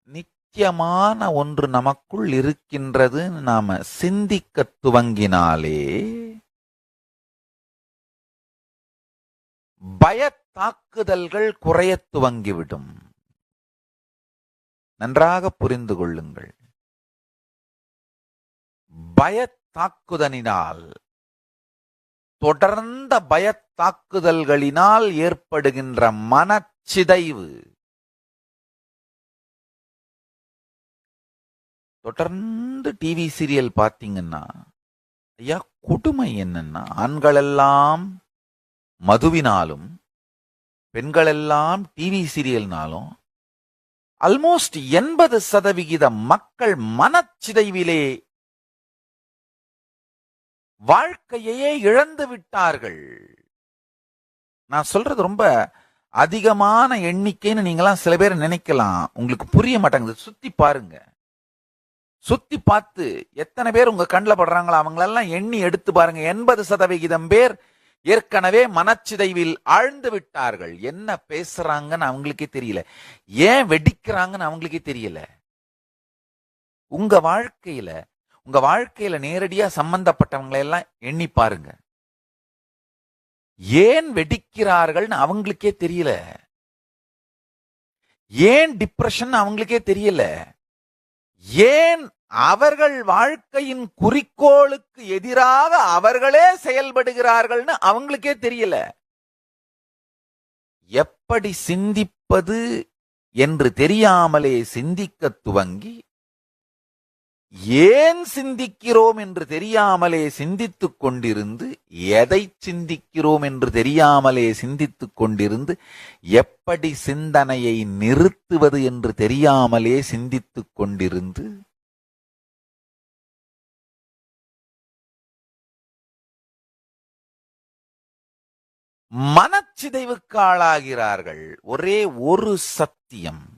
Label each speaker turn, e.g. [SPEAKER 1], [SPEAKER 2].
[SPEAKER 1] நித்தியமான ஒன்று நமக்குள் இருக்கின்றது நாம சிந்திக்க துவங்கினாலே பயத்தாக்குதல்கள் குறையத் துவங்கிவிடும். நன்றாக புரிந்து கொள்ளுங்கள். பயத்தாக்குதலினால், தொடர்ந்த பயத்தாக்குதல்களினால் ஏற்படுகின்ற மனச்சிதைவு, தொடர்ந்து டிவி சீரியல் பார்த்தீங்கன்னா, ஐயா கொடுமை என்னன்னா, ஆண்களெல்லாம் மதுவினாலும் பெண்களெல்லாம் டிவி சீரியல்னாலும் ஆல்மோஸ்ட் 80% மக்கள் மனச்சிதைவிலே வாழ்க்கையே இழந்து விட்டார்கள். நான் சொல்றது ரொம்ப அதிகமான எண்ணிக்கைன்னு நீங்களாம் சில பேர் நினைக்கலாம். உங்களுக்கு புரிய மாட்டாங்குது. சுத்தி பாருங்க. சுத்தி பார்த்து எத்தனை பேர் உங்க கண்ணில் படுறாங்களோ அவங்களெல்லாம் எண்ணி எடுத்து பாருங்க. 80% பேர் ஏற்கனவே மனச்சிதைவில் ஆழ்ந்து விட்டார்கள். என்ன பேசுறாங்கன்னு அவங்களுக்கே தெரியல, ஏன் வெடிக்கிறாங்கன்னு அவங்களுக்கே தெரியல. உங்க வாழ்க்கையில நேரடியா சம்பந்தப்பட்டவங்களை எல்லாம் எண்ணி பாருங்க. ஏன் வெடிக்கிறார்கள்னு அவங்களுக்கே தெரியல, ஏன் டிப்ரெஷன் அவங்களுக்கே தெரியல, ஏன் அவர்கள் வாழ்க்கையின் குறிக்கோளுக்கு எதிராக அவர்களே செயல்படுகிறார்கள்னு அவங்களுக்கே தெரியல. எப்படி சிந்திப்பது என்று தெரியாமலே சிந்திக்க துவங்கி, ஏன் சிந்திக்கிறோம் என்று தெரியாமலே சிந்தித்துக் கொண்டிருந்து, எதை சிந்திக்கிறோம் என்று தெரியாமலே சிந்தித்துக் கொண்டிருந்து, எப்படி சிந்தனையை நிறுத்துவது என்று தெரியாமலே சிந்தித்துக் கொண்டிருந்து, மனச்சிதைவுக்கு ஆளாகிறார்கள். ஒரே ஒரு சத்தியம்,